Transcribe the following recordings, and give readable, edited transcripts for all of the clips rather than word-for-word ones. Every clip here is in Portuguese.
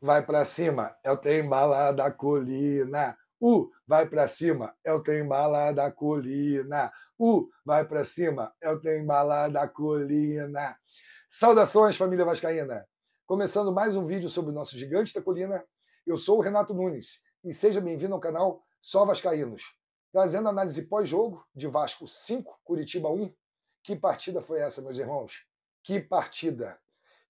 Vai pra cima, é o trem bala da colina. Vai pra cima, é o trem bala da colina. Vai pra cima, é o trem bala da colina. Saudações, família vascaína! Começando mais um vídeo sobre o nosso gigante da colina, eu sou o Renato Nunes e seja bem-vindo ao canal Só Vascaínos, trazendo análise pós-jogo de Vasco 5, Curitiba 1. Que partida foi essa, meus irmãos? Que partida!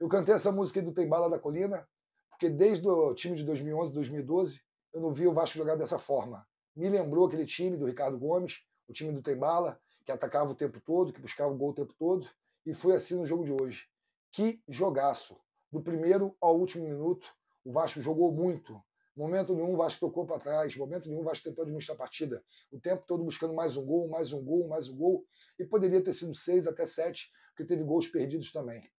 Eu cantei essa música aí do Trem Bala da Colina porque desde o time de 2011, 2012, eu não vi o Vasco jogar dessa forma. Me lembrou aquele time do Ricardo Gomes, o time do Trem Bala, que atacava o tempo todo, que buscava o gol o tempo todo, e foi assim no jogo de hoje. Que jogaço! Do primeiro ao último minuto, o Vasco jogou muito. Momento nenhum o Vasco tocou para trás, momento nenhum o Vasco tentou administrar a partida. O tempo todo buscando mais um gol, mais um gol, mais um gol. E poderia ter sido 6 até 7, porque teve gols perdidos também.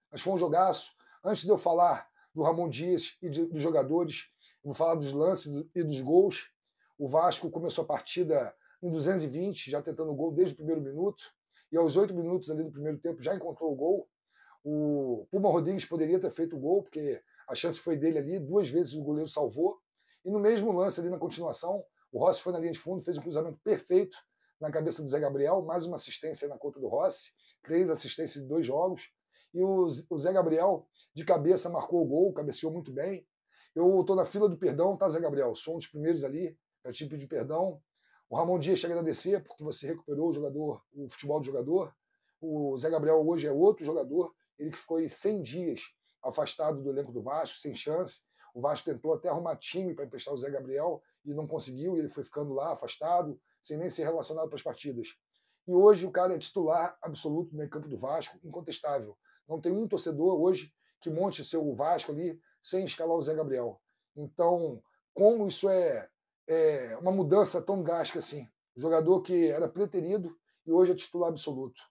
Mas foi um jogaço. Antes de eu falar do Ramon Dias e dos jogadores, vou falar dos lances e dos gols. O Vasco começou a partida em 220, já tentando o gol desde o primeiro minuto, e aos 8 minutos ali do primeiro tempo já encontrou o gol. O Puma Rodrigues poderia ter feito o gol, porque a chance foi dele ali, 2 vezes o goleiro salvou, e no mesmo lance ali na continuação, o Rossi foi na linha de fundo, fez um cruzamento perfeito na cabeça do Zé Gabriel, mais uma assistência na conta do Rossi, 3 assistências em 2 jogos, e o Zé Gabriel, de cabeça, marcou o gol, cabeceou muito bem. Eu estou na fila do perdão, tá, Zé Gabriel? Sou um dos primeiros ali para te pedir perdão. O Ramon Dias te agradecer porque você recuperou o jogador, o futebol do jogador. O Zé Gabriel hoje é outro jogador, ele que ficou aí 100 dias afastado do elenco do Vasco, sem chance. O Vasco tentou até arrumar time para emprestar o Zé Gabriel e não conseguiu, e ele foi ficando lá afastado, sem nem ser relacionado para as partidas. E hoje o cara é titular absoluto no meio campo do Vasco, incontestável. Não tem um torcedor hoje que monte o seu Vasco ali sem escalar o Zé Gabriel. Então, como isso é uma mudança tão drástica assim? O jogador que era preterido e hoje é titular absoluto.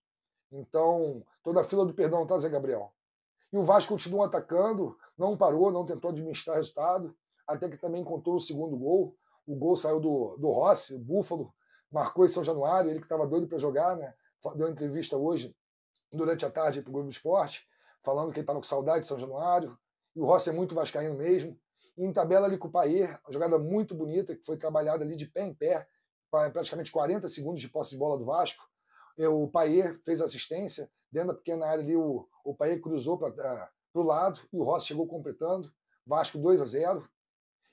Então, toda a fila do perdão, tá, Zé Gabriel? E o Vasco continua atacando, não parou, não tentou administrar resultado, até que também encontrou o segundo gol. O gol saiu do Rossi, o Búfalo, marcou em São Januário, ele que estava doido para jogar, né? Deu uma entrevista hoje durante a tarde para o Globo Esporte, falando que ele estava com saudade de São Januário, e o Rossi é muito vascaíno mesmo, e em tabela ali com o Paier, uma jogada muito bonita, que foi trabalhada ali de pé em pé, praticamente 40 segundos de posse de bola do Vasco. O Paier fez assistência, dentro da pequena área ali, o Paier cruzou para o lado, e o Rossi chegou completando, Vasco 2-0,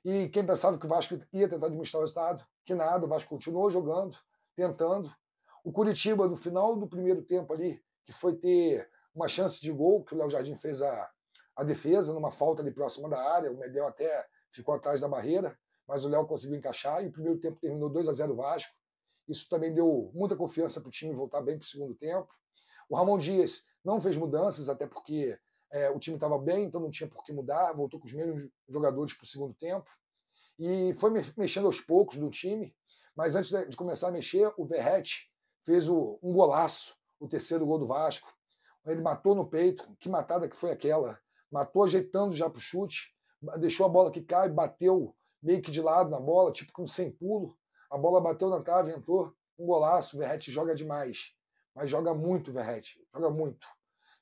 e quem pensava que o Vasco ia tentar administrar o resultado, que nada, o Vasco continuou jogando, tentando. O Curitiba, no final do primeiro tempo ali, que foi ter uma chance de gol, que o Léo Jardim fez a defesa, numa falta ali próxima da área, o Medel até ficou atrás da barreira, mas o Léo conseguiu encaixar, e o primeiro tempo terminou 2-0 Vasco. Isso também deu muita confiança para o time voltar bem para o segundo tempo. O Ramon Dias não fez mudanças, até porque o time estava bem, então não tinha por que mudar, voltou com os mesmos jogadores para o segundo tempo, e foi mexendo aos poucos do time, mas antes de começar a mexer, o Verratti fez um golaço, o terceiro gol do Vasco. Ele matou no peito, que matada que foi aquela. Matou ajeitando já para o chute, deixou a bola que cai, bateu meio que de lado na bola, tipo com sem pulo. A bola bateu na trave, entrou, um golaço. O Verratti joga demais, mas joga muito, Verratti, joga muito.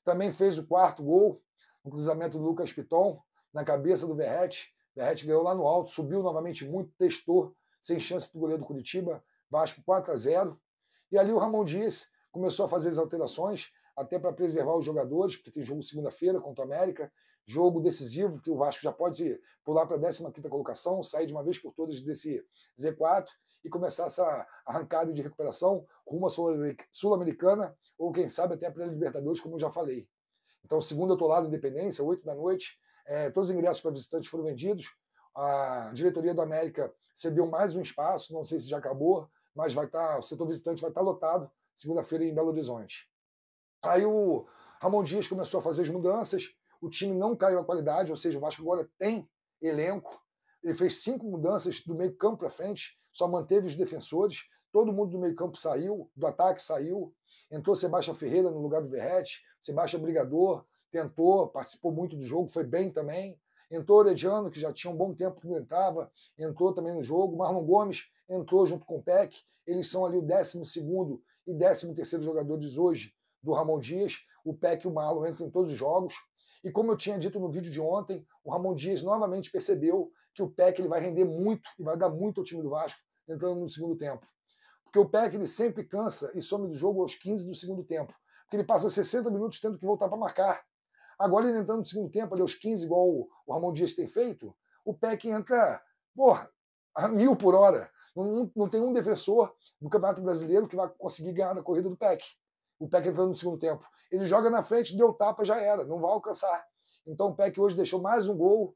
Também fez o quarto gol, no cruzamento do Lucas Piton, na cabeça do Verratti. Verratti ganhou lá no alto, subiu novamente muito, testou, sem chance para o goleiro do Curitiba. Vasco 4-0. E ali o Ramon Dias começou a fazer as alterações, até para preservar os jogadores, porque tem jogo segunda-feira contra o América, jogo decisivo, que o Vasco já pode pular para a 15ª colocação, sair de uma vez por todas desse Z4 e começar essa arrancada de recuperação rumo à Sul-Americana, ou quem sabe até a pré-Libertadores, como eu já falei. Então, segunda eu estou lá na Independência, 8 da noite, todos os ingressos para visitantes foram vendidos, a diretoria do América cedeu mais um espaço, não sei se já acabou, mas o setor visitante vai estar lotado segunda-feira em Belo Horizonte. Aí o Ramon Dias começou a fazer as mudanças, o time não caiu a qualidade, ou seja, o Vasco agora tem elenco, ele fez 5 mudanças do meio campo para frente, só manteve os defensores, todo mundo do meio campo saiu, do ataque saiu, entrou Sebastião Ferreira no lugar do Verratti, Sebastião Brigador, tentou, participou muito do jogo, foi bem também, entrou Orediano, que já tinha um bom tempo que não entrava, entrou também no jogo, Marlon Gomes, entrou junto com o Peck, eles são ali o 12º e 13º jogadores hoje do Ramon Dias. O Peck e o Marlon entram em todos os jogos. E como eu tinha dito no vídeo de ontem, o Ramon Dias novamente percebeu que o Peck ele vai render muito e vai dar muito ao time do Vasco entrando no segundo tempo. Porque o Peck ele sempre cansa e some do jogo aos 15 do segundo tempo. Porque ele passa 60 minutos tendo que voltar para marcar. Agora ele entrando no segundo tempo, ali aos 15, igual o Ramon Dias tem feito, o Peck entra, porra, a 1000 por hora. Não tem um defensor do Campeonato Brasileiro que vai conseguir ganhar na corrida do Peck. O Peck entrando no segundo tempo. Ele joga na frente, deu tapa, já era, não vai alcançar. Então o Peck hoje deixou mais um gol,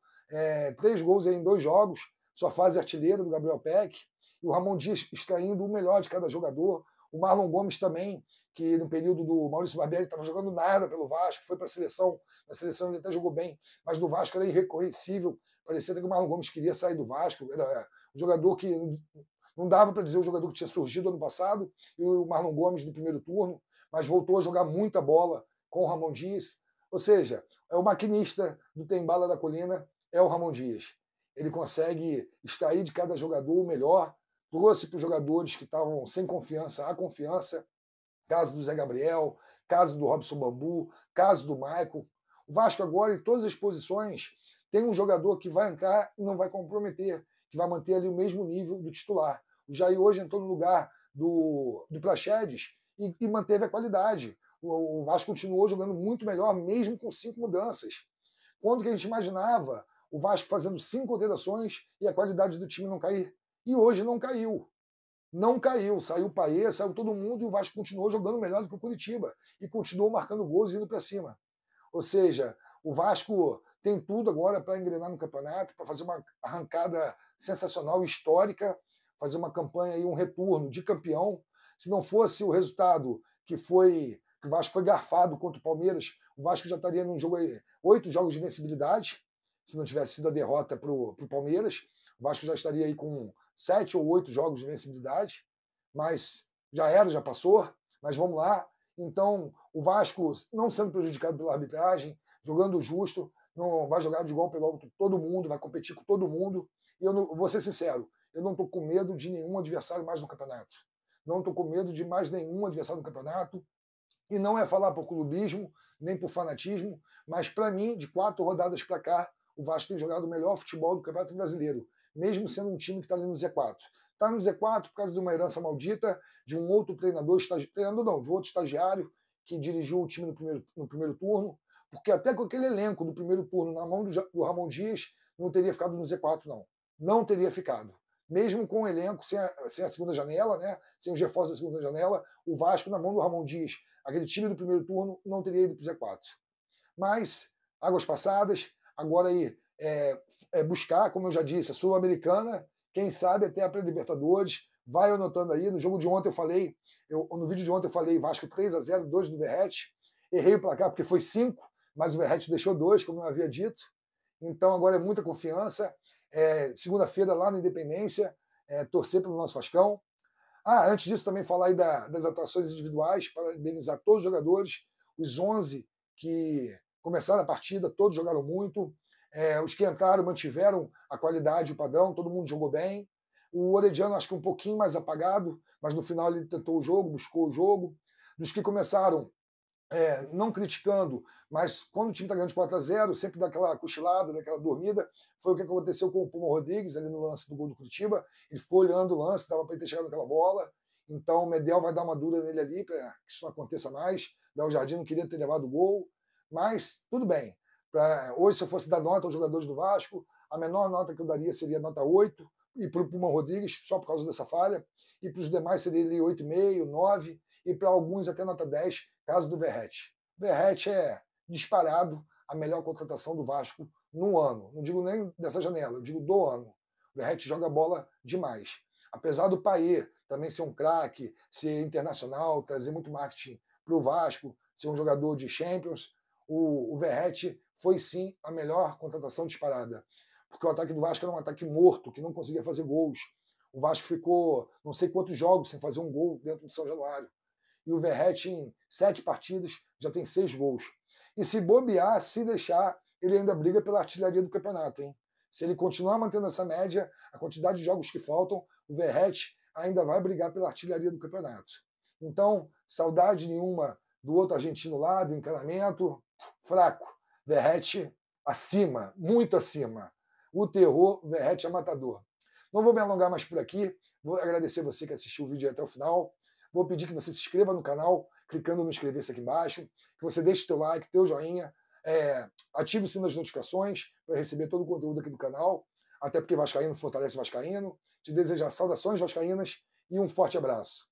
3 gols em 2 jogos, sua fase artilheira do Gabriel Peck. E o Ramon Dias extraindo o melhor de cada jogador. O Marlon Gomes também, que no período do Maurício Barbieri estava jogando nada pelo Vasco, foi para a seleção. Na seleção ele até jogou bem, mas no Vasco era irreconhecível. Parecia até que o Marlon Gomes queria sair do Vasco. Era um jogador que não dava para dizer o jogador que tinha surgido ano passado, e o Marlon Gomes no primeiro turno, mas voltou a jogar muita bola com o Ramon Dias. Ou seja, é o maquinista do Tem Bala da Colina, é o Ramon Dias. Ele consegue extrair de cada jogador o melhor, trouxe para os jogadores que estavam sem confiança a confiança, caso do Zé Gabriel, caso do Robson Bambu, caso do Maicon. O Vasco agora, em todas as posições, tem um jogador que vai entrar e não vai comprometer, que vai manter ali o mesmo nível do titular. O Jair hoje entrou no lugar do Praxedes e manteve a qualidade. O Vasco continuou jogando muito melhor, mesmo com 5 mudanças. Quando que a gente imaginava o Vasco fazendo 5 alterações e a qualidade do time não cair? E hoje não caiu. Não caiu. Saiu o Paê, saiu todo mundo e o Vasco continuou jogando melhor do que o Curitiba. E continuou marcando gols e indo para cima. Ou seja, o Vasco tem tudo agora para engrenar no campeonato, para fazer uma arrancada sensacional, histórica, fazer uma campanha e um retorno de campeão. Se não fosse o resultado que o Vasco foi garfado contra o Palmeiras, o Vasco já estaria num jogo aí, 8 jogos de invencibilidade, se não tivesse sido a derrota para o Palmeiras. O Vasco já estaria aí com 7 ou 8 jogos de invencibilidade, mas já era, já passou, mas vamos lá. Então, o Vasco, não sendo prejudicado pela arbitragem, jogando justo, não vai jogar de igual para igual com todo mundo, vai competir com todo mundo. E eu vou ser sincero, eu não estou com medo de nenhum adversário mais no campeonato. Não estou com medo de mais nenhum adversário no campeonato. E não é falar por clubismo, nem por fanatismo, mas para mim, de 4 rodadas para cá, o Vasco tem jogado o melhor futebol do Campeonato Brasileiro, mesmo sendo um time que está ali no Z4. Está no Z4 por causa de uma herança maldita de um outro treinador, de outro estagiário que dirigiu o time no primeiro turno, porque até com aquele elenco do primeiro turno na mão do Ramon Dias, não teria ficado no Z4, não. Não teria ficado. Mesmo com o elenco, sem a segunda janela, né? Sem os reforços da segunda janela, o Vasco, na mão do Ramon Dias, aquele time do primeiro turno, não teria ido para o Z4. Mas, águas passadas, agora aí buscar, como eu já disse, a Sul-Americana, quem sabe até a pré-Libertadores. Vai anotando aí. No jogo de ontem no vídeo de ontem eu falei Vasco 3-0, 2 do Verratti. Errei o placar porque foi 5, mas o Verratti deixou 2, como eu havia dito. Então agora é muita confiança. Segunda-feira lá na Independência, torcer pelo nosso Vascão. Antes disso também falar aí das atuações individuais, parabenizar todos os jogadores, os 11 que começaram a partida, todos jogaram muito. Os que entraram mantiveram a qualidade, o padrão, todo mundo jogou bem. O Orediano acho que um pouquinho mais apagado, mas no final ele tentou o jogo, buscou o jogo. Dos que começaram não criticando, mas quando o time está ganhando de 4-0, sempre dá aquela cochilada, daquela dormida. Foi o que aconteceu com o Puma Rodrigues ali no lance do gol do Curitiba. Ele ficou olhando o lance, dava para ele ter chegado naquela bola. Então o Medel vai dar uma dura nele ali para que isso não aconteça mais. O Jardim não queria ter levado o gol, mas tudo bem. Hoje, se eu fosse dar nota aos jogadores do Vasco, a menor nota que eu daria seria nota 8, e para o Puma Rodrigues, só por causa dessa falha, e para os demais seria ali 8,5, 9, e para alguns até nota 10, caso do Verratti. O Verratti é disparado a melhor contratação do Vasco no ano. Não digo nem dessa janela, eu digo do ano. O Verratti joga bola demais. Apesar do Paê também ser um craque, ser internacional, trazer muito marketing para o Vasco, ser um jogador de Champions, o Verratti foi sim a melhor contratação disparada. Porque o ataque do Vasco era um ataque morto, que não conseguia fazer gols. O Vasco ficou não sei quantos jogos sem fazer um gol dentro de São Januário. E o Verratti, em 7 partidas, já tem 6 gols. E se bobear, se deixar, ele ainda briga pela artilharia do campeonato, hein? Se ele continuar mantendo essa média, a quantidade de jogos que faltam, o Verratti ainda vai brigar pela artilharia do campeonato. Então, saudade nenhuma do outro argentino lá, do encanamento, fraco. Verratti acima, muito acima. O terror, Verratti é matador. Não vou me alongar mais por aqui, vou agradecer você que assistiu o vídeo até o final. Vou pedir que você se inscreva no canal, clicando no inscrever-se aqui embaixo, que você deixe teu like, teu joinha, ative o sino das notificações para receber todo o conteúdo aqui do canal, até porque Vascaíno fortalece Vascaíno. Te desejar saudações vascaínas e um forte abraço.